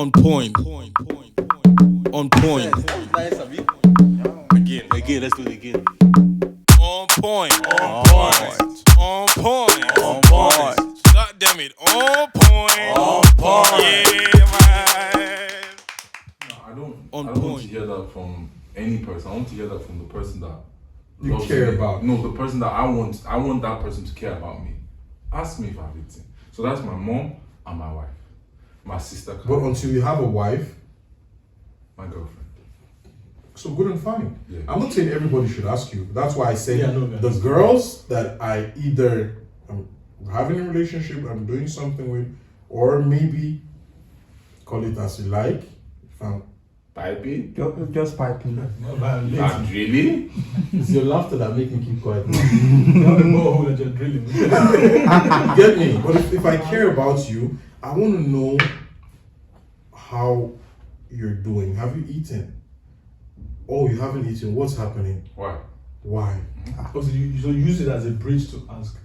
On point. On point. Nice, Abi. Again, let's do it again. On point. On point. On point. On point. God damn it. On point. On point. Yeah, man. I don't On want point. to hear that from any person. I want to hear that from the person that You loves care me. about. No, the person that I want that person to care about me. Ask me if I've eaten. So that's my mom and my wife. My sister, But until you have a wife, my girlfriend. so good and fine. Yeah. I'm not saying everybody should ask you. That's why I say Yeah, no, the girls that I either am having a relationship, I'm doing something with, or maybe call it as you like. If I'm, Piping? Just piping. No, violate. Not really? it's your laughter that make me keep quiet. You have a borehole that you're drilling. You get me? But if I care about you, I want to know how you're doing. Have you eaten? Oh, you haven't eaten. What's happening? Why? Why? So you use it as a bridge to ask.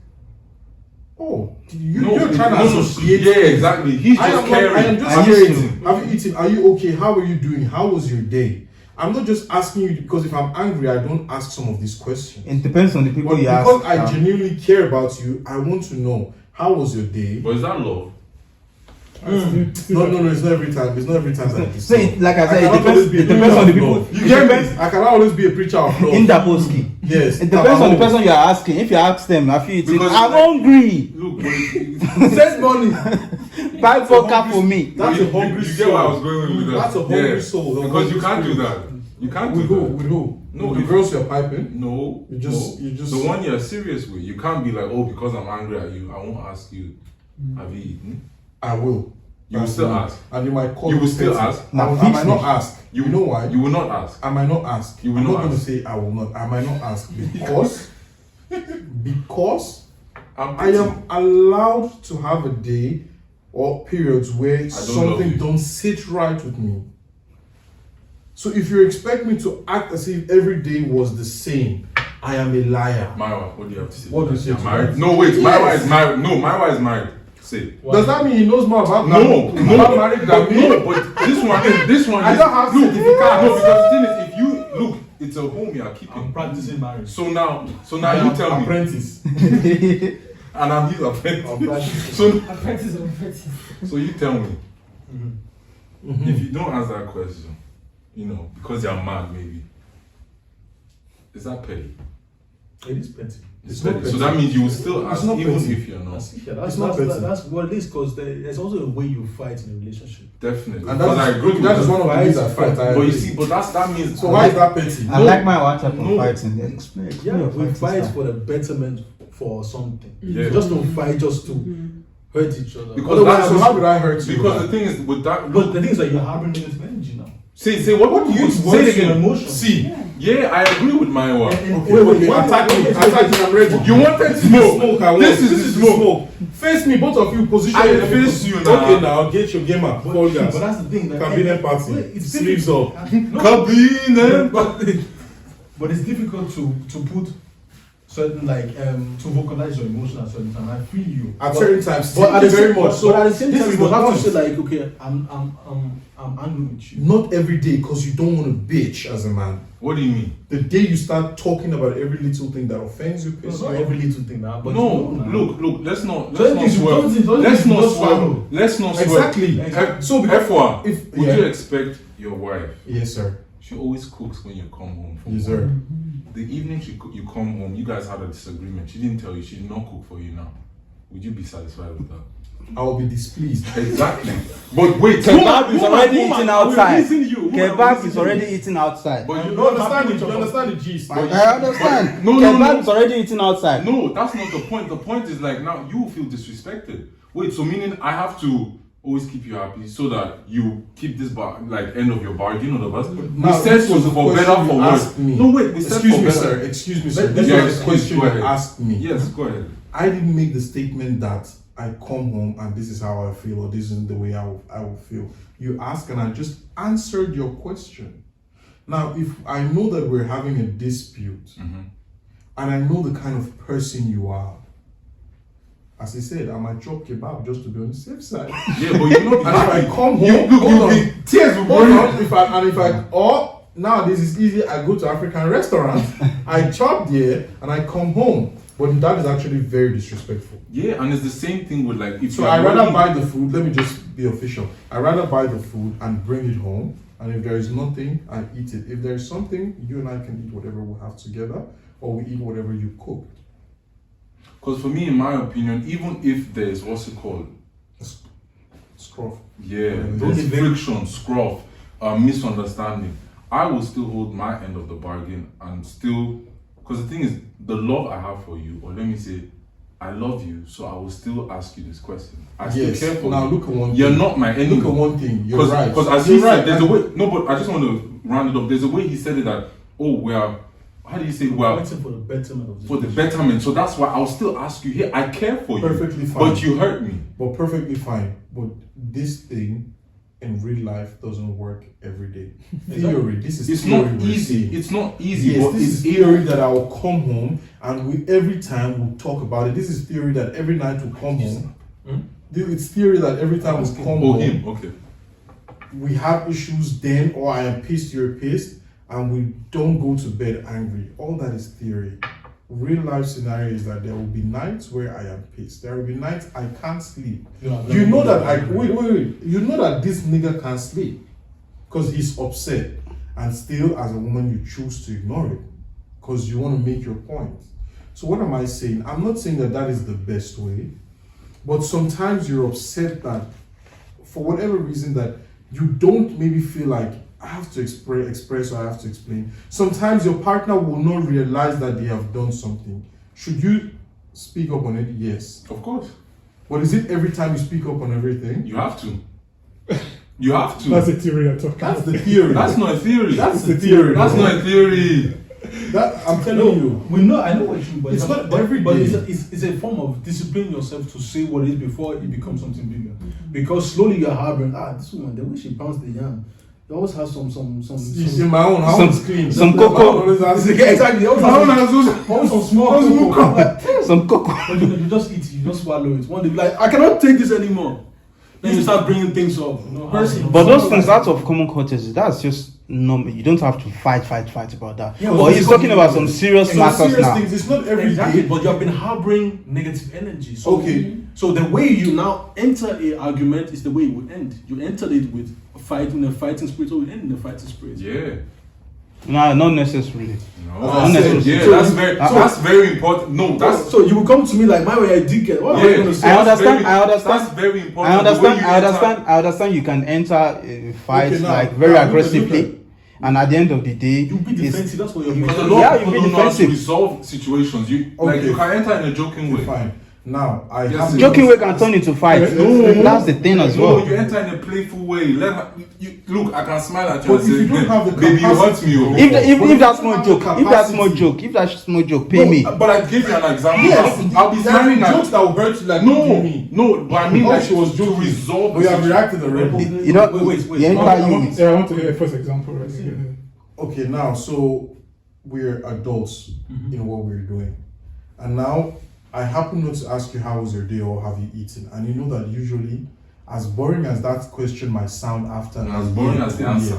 Oh, you're trying to associate. Yeah, exactly. He's I just am, caring. I am just Have you caring. eaten? Have you eaten? Are you okay? How are you doing? How was your day? I'm not just asking you because if I'm angry, I don't ask some of these questions. It depends on the people But you ask. because I genuinely care about you, I want to know how was your day. But is that love? No, it's not every time. It's not every time that So like I said, it cannot depends. always be a It depends preacher on the of people. love. You get me? I cannot always be a preacher of love. In Daposki. Yes. It depends on the person you are asking. If you ask them, I feel Because I'm like- hungry. Look, but Send money. Buy vodka for me. That's a hungry you soul. get where I was going with that. That's a hungry soul. A Because you hungry can't do spirit. that. You can't With do who? that. With who? No, With the if- girls you're piping? No, You just- the one you're serious with. You can't be like, oh, because I'm angry at you, I won't ask you. Have you eaten? I will. You will still ask. And you might call You me will still petty. ask. I might not ask. You know why? You will not ask. I might not ask. You will I'm not not going to ask. say I will not. I might not ask because I'm I am allowed to have a day or periods where love something you. don't sit right with me. So if you expect me to act as if every day was the same, I am a liar. Maiwa, what do you have to say? What do you say You're to married? that? No, wait. Yes. Maiwa is married. No, Maiwa is married. Say. Does that mean he knows more about No, about marriage than me? No, but this one I is, don't have look, certificate. No, because the thing is, if you look, it's a home you are keeping. I'm practicing marriage. So now I you am tell me, apprentice. and I'm his apprentice. I'm practicing. So you tell me, Mm-hmm. if you don't answer that question, because you're mad, maybe, is that petty? It is petty. It's petty. not So petty. that means you will still It's ask, not even petty. if you're not. It's not petty. That's what it is, because there's also a way you fight in a relationship. Definitely. And Because I agree with that is you. one of the ways I fight. I But you agree. see, but that means. So why is that petty? I like my WhatsApp No. on fighting. Explain Yeah, your we fighting fight style. for the betterment for something. Yeah. Just don't fight just to hurt each other. Because Otherwise, that's So how did I hurt you? Because the thing is, with that, but the thing is that you're harboring negative energy now. say what do you Say it again, see? emotion. See, yeah, I agree with my one. Okay, attack me, I'm ready. You wanted smoke. I want. This is the smoke. Face me, both of you, position. I yourself. face you now. Okay, now get your gamer. Fall But gas. that's the thing. That Convenient party. Wait, it's Sleeves difficult. up. No, Cabine. but it's difficult to put certain to vocalize your emotion at certain time. I feel you. At certain times, But at the very same, much. So but at the same this time, is you the have to point. say okay, I'm angry with you. Not every day, because you don't want to bitch as a man. What do you mean? The day you start talking about every little thing that offends you, It's pisses not you off. every little thing now. But No, you know now. look. Let's not Certain things you swerve. don't think- don't Let's think you not just swerve. follow. Let's not swerve. Exactly. So because F1, if would yeah. you expect your wife? Yes, sir. She always cooks when you come home from Yes, work. sir. The evening you come home, you guys had a disagreement. She didn't tell you. She did not cook for you now. Would you be satisfied with that? I will be displeased. Exactly. But wait, Kebab is already eating outside. you. Kebab is already eating outside. But You understand it? You understand the gist? I understand. No, Kebab is already eating outside. No, that's not the point. The point is like now you feel disrespected. Wait, so meaning I have to always keep you happy so that you keep this end of your bargain on the bus. Now, We said this was so the for question better you for asked worse. me. No, wait, we said Excuse for me, better. sir. Excuse me, sir. Let- This Yeah, was the excuse- question go you ahead. asked me. Yes, go ahead. I didn't make the statement that I come home and this is how I feel or this isn't the way I will feel. You asked and I just answered your question. Now, if I know that we're having a dispute and I know the kind of person you are, As he said, I might chop kebab just to be on the safe side. Yeah, but you know, And if I come home, tears will hold burn. on, or nowadays it's easy, I go to African restaurants, I chop there, and I come home. But that is actually very disrespectful. Yeah, and it's the same thing with like if So you're I rather working- buy the food. Let me just be official. I rather buy the food and bring it home. And if there is nothing, I eat it. If there is something, you and I can eat whatever we have together, or we eat whatever you cook. Because for me, in my opinion, even if there's what's it called, Scruff. yeah, Yeah, those it's very- friction, scruff, misunderstanding, I will still hold my end of the bargain and still, because the thing is, the love I have for you, or let me say, I love you, so I will still ask you this question. I still Yes. care for Now you. look at one You're thing. not my enemy. Look at one thing. You're right. Because as You're he right. said, there's a way. No, but I just want to round it up. There's a way he said it that, oh, we are. How do you say? We are Waiting for the betterment of this. for the betterment. So that's why I'll still ask you here. I care for you. Perfectly fine. But you hurt me. But perfectly fine. But this thing in real life doesn't work every day. Theory. This is It's theory not we're easy. saying. It's not easy. Yes, but this is it's theory that I will come home and we every time we'll talk about it. This is theory that every night we'll come home. It's theory that every time we come Oh, home, him. Okay. we have issues then, or I am pissed, you're pissed, and we don't go to bed angry. All that is theory. Real life scenario is that there will be nights where I am pissed. There will be nights I can't sleep. You know that wait. You know that this nigga can't sleep because he's upset, and still, as a woman, you choose to ignore it because you want to make your point. So what am I saying? I'm not saying that that is the best way, but sometimes you're upset that for whatever reason that you don't maybe feel like I have to express or I have to explain. Sometimes your partner will not realize that they have done something. Should you speak up on it? Yes. Of course. But is it every time you speak up on everything? You have to. You have to. That's the theory I'm talking That's about. the theory. That's not a theory. That's the theory. That's not a theory. That I'm telling No, you. we know. I know what you. But It's not but, every But day. it's a form of disciplining yourself to say what it is before it becomes something bigger. Because slowly you're harboring. This woman, the way she pounced the yam, you always have some. It's in my own house. Clean. some My cocoa. own is asking- Yeah, exactly. You always My own have has always some small cocoa. Some cocoa. But you just eat it, you just swallow it. One day, be like, I cannot take this anymore. Then you start bringing things up. You know, how- But those things out of common courtesy, that's just normal. You don't have to fight about that. Yeah, but but he's it's talking not- about some serious Some matters serious now. things. It's not every day. Exactly, but you have been harboring negative energy. So, Okay. So the way you now enter a argument is the way it will end. You entered it with a fighting spirit, so it end in a fighting spirit. Yeah. No, not necessarily. No. As I said, Yeah, so that's very important. No, that's So you will come to me like, my way I did get. What am I yeah, going to say? I understand, very- I understand. That's very important. I The way understand. you I enter- understand. I understand. You can enter a fight Okay, now- like very now look at- aggressively, look and at the end of the day, You'll be it's- defensive. That's what you're you- Because a making. lot Yeah, of you people be don't know how to defensive. resolve situations. You like Okay. you can enter in a joking way. Fine. Now I Yes, have sir. joking way can turn into fight. That's the thing as No, well. you enter in a playful way. Look, I can smile at you But and if say, you don't have the baby, you hurt capacity- me. Oh. If But if you that don't small have joke, the if that small capacity. joke, if that small joke, pay me. But I gave you an example. Yes, I'll be there are smiling jokes at that will hurt you. Like no, no. But I mean, Oh, like she was to joking. resolve. We the have situation. reacted already. You know, Wait. you enter I you. want to hear a first example right here. Okay, now so we're adults in what we're doing, and now I happen not to ask you how was your day or have you eaten, and you know that usually, as boring as that question might sound after, And as boring as the answer.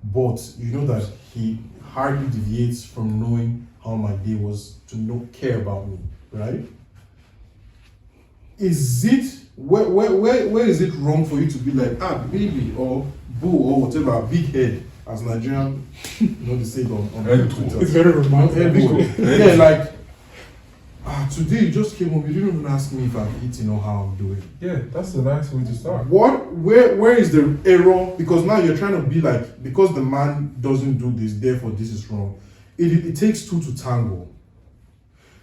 but you know that he hardly deviates from knowing how my day was to care about me, right? Is it where is it wrong for you to be like baby or boo or whatever, big head as Nigerian, you know they say it on Head Twitter. It's very romantic. Yeah, big head. Yeah, like today you just came home, you didn't even ask me if I'm eating or how I'm doing. Yeah, that's a nice way to start. Where is the error? Because now you're trying to be like, because the man doesn't do this, therefore this is wrong. It takes two to tango.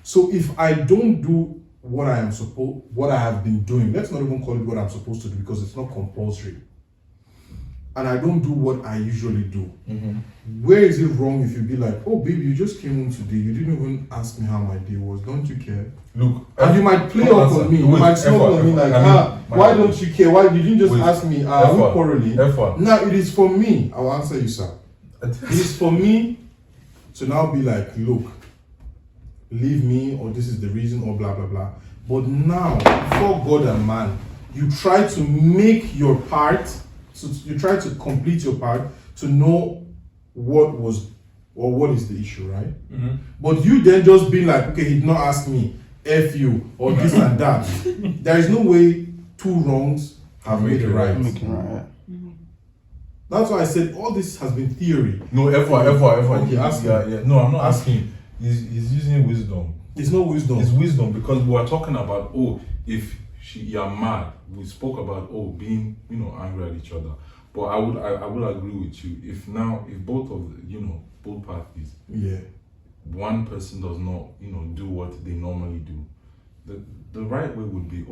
So if I don't do what I have been doing, let's not even call it what I'm supposed to do because it's not compulsory, and I don't do what I usually do, where is it wrong if you be like, oh baby, you just came home today, you didn't even ask me how my day was, don't you care? Look, And you might play up on me, you might smoke on me like, why don't you care? Why you didn't just ask me, are we quarreling? Now it is for me, I'll answer you, sir. It is for me to now be like, look, leave me, or this is the reason, or blah blah blah. But now, before God and man, you try to make your part, so you try to complete your part to know what was or what is the issue, right? But you then just be like, okay, he did not ask me, F you, or this and that. There is no way two wrongs have made a right. Right. That's why I said all this has been theory. No, F1. Okay, ask him. Yeah. No, I'm not asking. He's using wisdom. It's no wisdom. It's wisdom because We were talking about, if you're mad, we spoke about being angry at each other. But I would agree with you if both of both parties, Yeah. one person does not do what they normally do, the right way would be,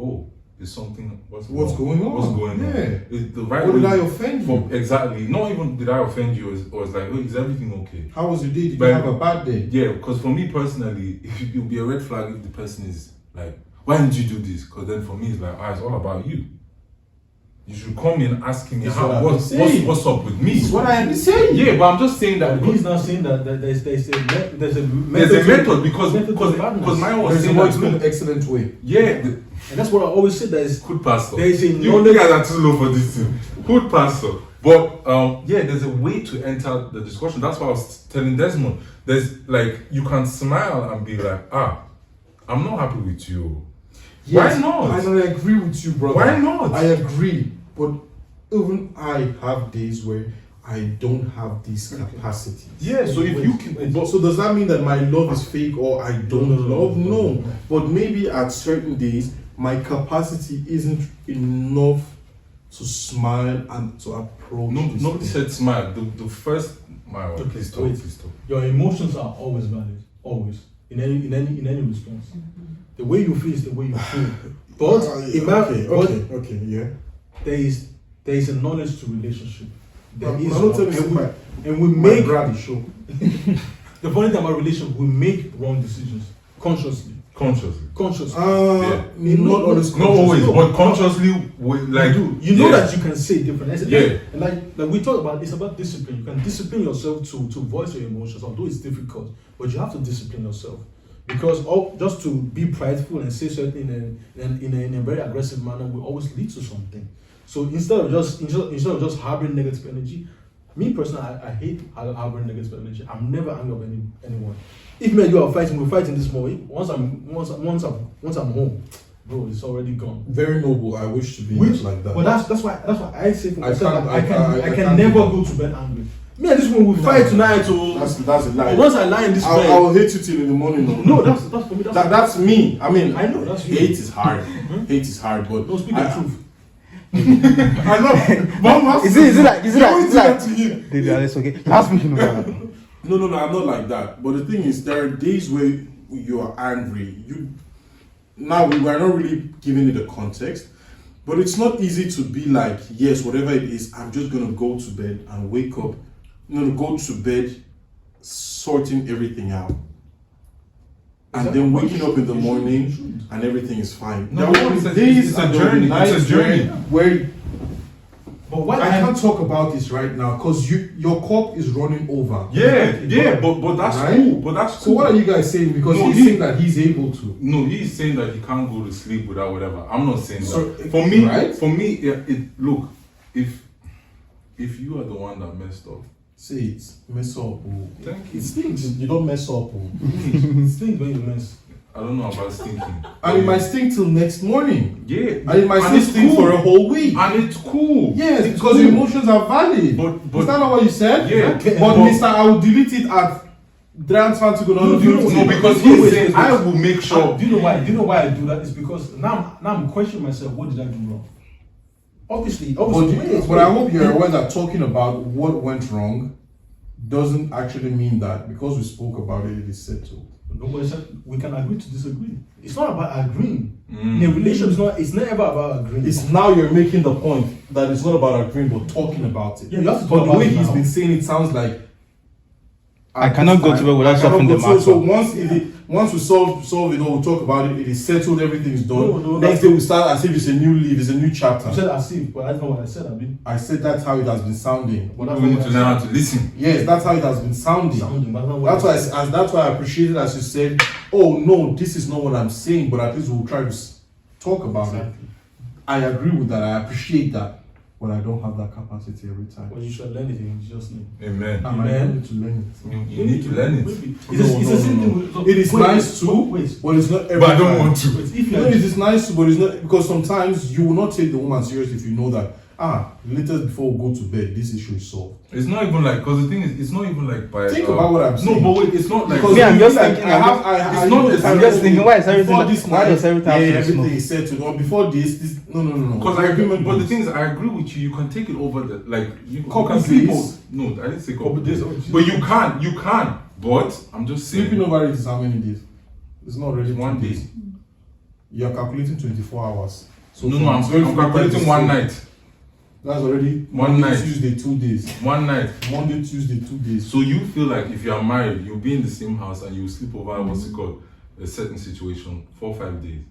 there's something what's going on? What's going on? Yeah. The right Or way did I offend you? Exactly. Not even did I offend you, or it's like, is everything okay? How was your day? Did But- you have a bad day? Yeah, because for me personally, it would be a red flag if the person is like, why didn't you do this? Because then for me, it's like, it's all about you. You should come in asking me That's what I've what's been saying. what's up with me. That's what I have been saying. Yeah, but I'm just saying that But he's not saying that there's a there's a method. method because method to madness. because mine was There's a saying more that excellent way. And that's what I always say. There is good pastor. There is a you knowledge- guys are too low for this thing. Good pastor. But there's a way to enter the discussion. That's why I was telling Desmond. There's like you can smile and be like, I'm not happy with you. Yes, Why not? And I agree with you, brother. Why not? I agree. But even I have days where I don't have these capacities. Yeah, so if you can So does that mean that my love is fake or I don't love? No. But maybe at certain days my capacity isn't enough to smile and to approach. this nobody thing. said smile. The first smile. Okay, Please talk, wait. please talk. Your emotions are always valid, always in any response. The way you feel is the way you feel. But Okay, yeah. there is a knowledge to relationship. There I'm is not one. telling you and we My make brother show. the funny thing about relationship, we make wrong decisions consciously. Consciously. Not always. Not always, conscious. but consciously, like You know that you can say different. Yeah. And like we talk about, it's about discipline. You can discipline yourself to voice your emotions, although it's difficult. But you have to discipline yourself because just to be prideful and say something in a very aggressive manner will always lead to something. So instead of just harboring negative energy, me personally, I hate harboring negative energy. I'm never angry of anyone. If me and you are fighting, we're fighting this morning. Once I'm home, bro, it's already gone. Very noble. I wish to be like that. But that's why I say for myself, I I can can't never do go to bed angry. Me and this one will fight tonight. That's a lie. Once I lie in this I bed, will hate you till in the morning. no, that's for me. That's me. I mean, I know, that's you. hate is hard. Hate is hard, but No, speak the truth. I know. Mom, Is it like to you. David, Alex, okay? Last speaking of No, I'm not like that. But the thing is, there are days where you are angry. Now we were not really giving it a context, but it's not easy to be like, yes, whatever it is, I'm just gonna go to bed and wake up. Go to bed, sorting everything out, and then waking up in the morning and everything is fine. No, There will be it's a days journey. and there will be It's a nights journey. where But what I can't talk about this right now because your cup is running over. but that's Right? cool. But that's So cool. what are you guys saying? Because No, he's saying that he's able to. No, he's saying that he can't go to sleep without whatever. I'm not saying So, that. For me, right? look, if you are the one that messed up, Say it. Mess up. thank you. It stinks. You don't mess up. It stinks when you mess. I don't know about stinking. And it might stink till next morning. Yeah, And it might still it's stink cool. for a whole week. And it's cool. Yes, It's because cool. your emotions are valid. But- Is that not what you said? Yeah. But But- Mr. I will delete it at Transfer to go No, on. you know- No, because Wait, he's wait, saying wait. I will make sure. Do you know why? Do you know why I do that? It's because now I'm questioning myself. What did I do wrong? Obviously. But I hope you're aware that talking about what went wrong doesn't actually mean that because we spoke about it, it is settled. Nobody said we can agree to disagree. It's not about agreeing. Mm. In a relationship, it's never about agreeing. It's now you're making the point that it's not about agreeing but talking about it. Yeah, you have to But talk the about way it he's now. been saying it sounds like I cannot go to bed without I cannot solving go the to- matter. So once we solve it all, we talk about it is settled, everything is done. No, Next day we start as if it's a new leaf, it's a new chapter. You said as if, but that's not what I said. I mean, I said that's how it has been sounding. but that's We not need what to I learn said. how to listen. Yes, that's how it has been sounding. Sounding, but that's not what That's why I appreciated as you said, oh no, this is not what I'm saying, but at least we'll try to talk about it. Exactly. I agree with that. I appreciate that, but I don't have that capacity every time. Well, you should learn it in Jesus' name. Amen. And I Amen. need to learn it. You need to learn it. Maybe. No, It's no, the same no, thing. no. with- It is wait, nice too, Wait, but it's not every But I don't time. want to. wait. If you No, are it is nice too, but it's not because sometimes you will not take the woman serious if you know that later before we go to bed, this issue is solved. It's not even like, because the thing is, it's not even like by. Think about what I'm saying. No, but wait, it's not like. Because Me, I'm you just feel like thinking, I I'm have, just- I, it's I not know the- that I'm just thinking, why is everything- before this why night, does everything have to be everything smooth? is settled, or before this, no. Because I agree, agreement. but the thing is, I agree with you. You can take it over the like you Couple can sleep days. over. No, I didn't say couple Couple days. days. But you can. But I'm just saying. Sleeping over it is how many days? It's not already 1 2 day. days. You are calculating 24 hours. So No, from I'm 12 calculating to 1 6, night. That's already One Monday, night. Tuesday, 2 days. 1 night. Monday, Tuesday, 2 days. So you feel like if you are married, you'll be in the same house and you sleep over what's it called, a certain situation 4 or 5 days.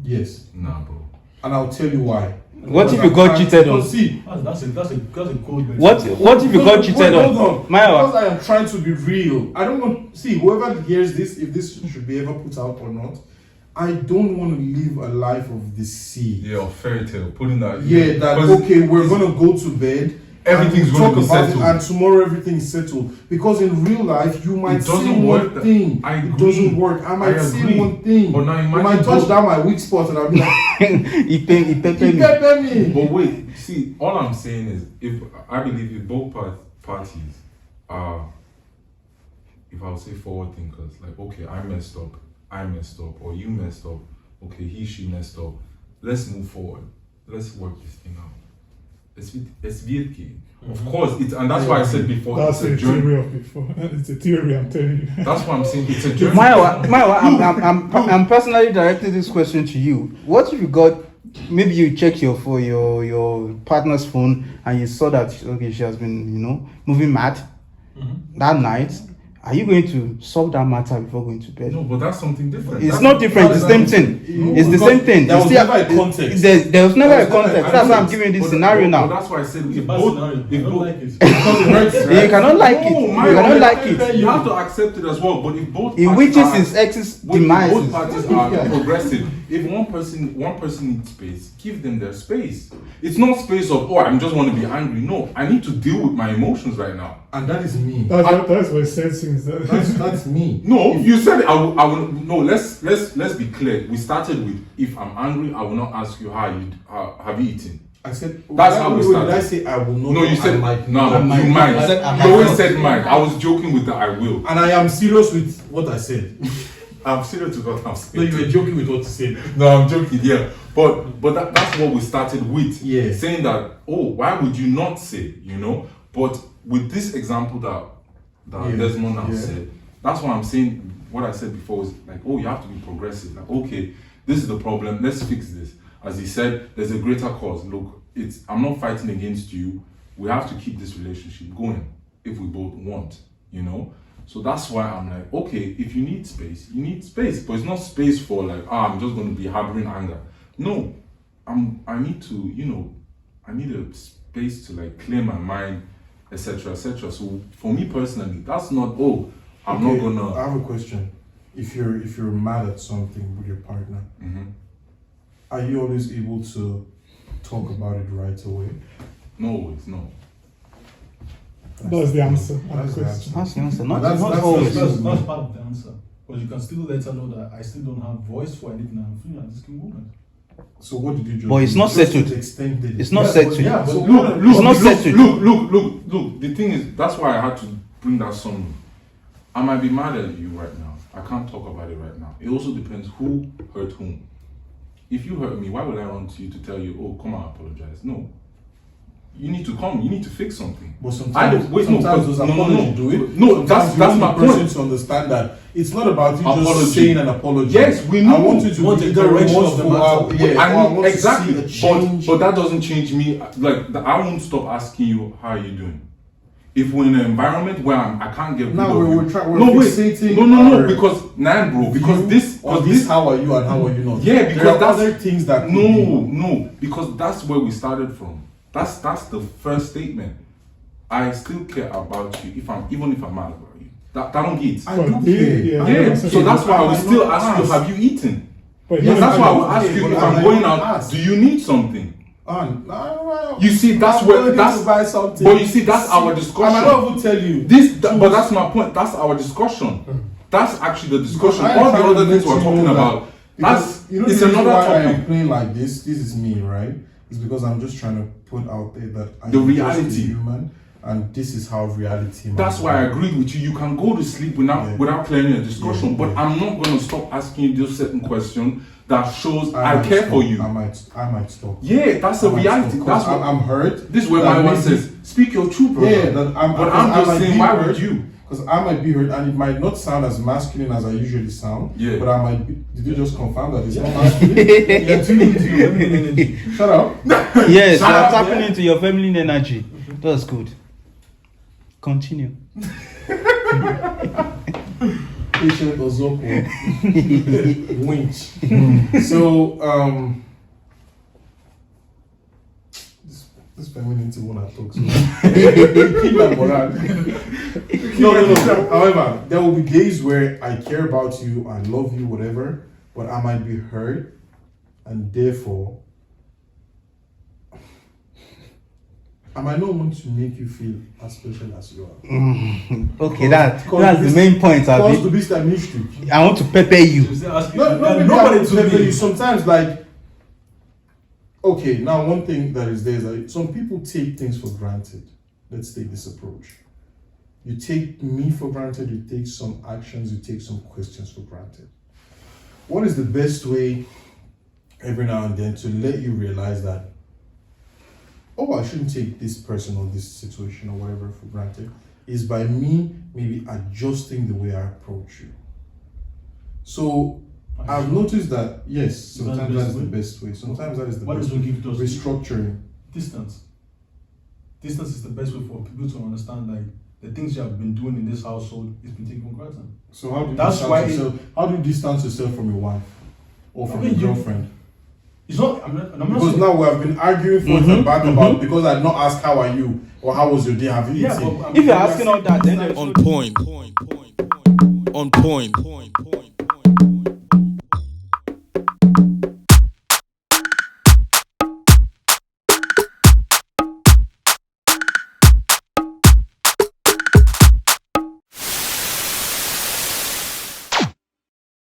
Yes. Nah, bro. And I'll tell you why. What if you got cheated on? Because see, That's a cold message. What if you got cheated hold on? on. Maya, Because I am trying to be real. I don't want see whoever hears this, if this should be ever put out or not. I don't want to live a life of deceit. Yeah, or fairy tale. Putting that. Yeah, that 'Cause okay, we're it's- gonna go to bed. Everything's and gonna be talk about settled. it, and tomorrow everything is settled. Because in real life, you might It doesn't say work. one thing, I it agree. doesn't work. I might I say agree. one thing, But now you imagine might touch both- down my weak spot, and I'll be like, he pepper "You me. pepper me." But wait, see, all I'm saying is, if I believe if both parties are, if I would say forward thinkers, like okay, I messed up, or you messed up, okay, she messed up. Let's move forward. Let's work this thing out. It's VFK. Of course, and that's why I said before, That's it's a a journey. theory of before. It's a theory, I'm telling you. That's why I'm saying it's a journey. I'm personally directing this question to you. What if you got, maybe you check your for your partner's phone and you saw that okay, she has been moving mad that night. Are you going to solve that matter before going to bed? No, but that's something different. It's That's- not different. It's the same thing. It's the same thing. There was You see, never a context. There was never There a was never a context. That's why I'm context. giving you this But- scenario but now. that's why I said It's a if bad both, scenario. I if don't both, like it. Because it hurts, right? You cannot like it. No, You my- cannot like you it. have to accept it as well. But if both It parties reaches are- its ex's when demise. both parties are progressive, if one person needs space, give them their space. It's not space of I just want to be angry. No, I need to deal with my emotions right now. And that is me. That's what sensing is that. That's me. No, you said I will. No, let's be clear. We started with if I'm angry, I will not ask you how have you eaten. I said That's how we Did started. I say I will not? No, you said I might. no. I might. You might. I said I You might. always said might. I was joking with the I will. And I am serious with what I said. I'm serious with what I'm No, saying. you were joking with what you said. No, I'm joking. Yeah, but that's what we started with. Yeah. Saying that why would you not say? But with this example that Yeah. Desmond now Yeah. said, that's why I'm saying what I said before is like, you have to be progressive. Like, okay, this is the problem. Let's fix this. As he said, there's a greater cause. Look, I'm not fighting against you. We have to keep this relationship going if we both want. So that's why I'm like, okay, if you need space, you need space. But it's not space for like, I'm just going to be harboring anger. No, I need to, I need a space to like clear my mind, etc., etc. So for me personally, that's not, I'm not Okay, gonna. I have a question. If you're mad at something with your partner, Mhm. are you always able to talk about it right away? No, it's not. That's the answer. That's the answer. That's the answer. Not, That's- not that's- always. That's part of the answer. Because you can still let her know that I still don't have voice for anything I'm feeling at this moment. So what did you just? But it's not just settled. to extend it. It's not Yeah, settled. but- Yeah, but So look, It's not settled. Look. The thing is, that's why I had to bring that song. I might be mad at you right now. I can't talk about it right now. It also depends who hurt whom. If you hurt me, why would I run to you to tell you, come on, apologize? No. You need to come. You need to fix something. But I don't- sometimes, wait, no, sometimes but- those no, no, apologies no. do it. No, Sometimes that's you want my the person point. to understand that it's not about you Apology. just saying an apology. Yes, we know. I want you to Want be the direction of the remorseful. matter. Yeah, I or know want to exactly, see a change. but that doesn't change me. Like I won't stop asking you how are you doing. if we're in an environment where I can't get rid Now of you. we're no, wait. fixating No, our because bro, because this, or this how are you and how are you not? Yeah, because there are that's other things that could no, because that's where we started from. That's the first statement. I still care about you even if I'm mad about you. That don't get. I But do he- care. yeah, I Yeah, don't so care, that's but why I I will might still not ask you, ask. have you eaten? But Yes, that's why I will okay, ask you but if I I'm might going not out, ask. do you need something? No. You see, that's I'm where going that's to buy something. but you see, that's our I might discussion. not even tell you. But that's my point. That's our discussion. That's actually the discussion. I am All the trying to other things let we're you talking know that- about. That's Because, you know, it's the reason another why I am topic. playing like this. This is me, right? It's because I'm just trying to put out there that I The am just a reality. human, and this is how reality. That's might why I be. agreed with you. You can go to sleep without clearing a discussion. Yeah, But yeah. I'm not going to stop asking you those certain questions that shows I might care stop. for you. I might stop. Yeah, that's a I might reality. stop, That's 'cause what I'm hurt. This is where that my one maybe- says, speak your truth, brother. Yeah, that but I'm I just might saying, be why hurt, would you? Because I might be hurt, and it might not sound as masculine as I usually sound. Yeah. But I might be. Did you just confirm that it's not masculine? You're tuning into your feminine energy. Shut up. Yes, Shout you're out tapping there. into your feminine energy. That's good. Continue. Patient Ozoko. Winch. So, this femininity one I talk so. Keep my morale. No. However, there will be days where I care about you, I love you, whatever, but I might be hurt, and therefore, I might not want to make you feel as special as you are. Okay, that's Cause the main point, Because Abi. to be that mystery. I want to pepper you. You say, ask you, No, nobody nobody to me. sometimes like okay, now one thing that is there is that some people take things for granted. Let's take this approach. You take me for granted, you take some actions, you take some questions for granted. What is the best way every now and then to let you realize that I shouldn't take this person or this situation or whatever for granted is by me maybe adjusting the way I approach you. So I've noticed that yes, sometimes that's the best way. Sometimes that is the What best is way. we give those Restructuring. distance? Distance is the best way for people to understand like the things you have been doing in this household is been taken for granted. So how do you That's distance why yourself? How do you distance yourself from your wife or from your girlfriend? It's not. I'm not Because saying, now we have been arguing forth and back about because I did not ask how are you or how was your day? Have you yeah, eaten? but If you're asking all that, then On point. On point.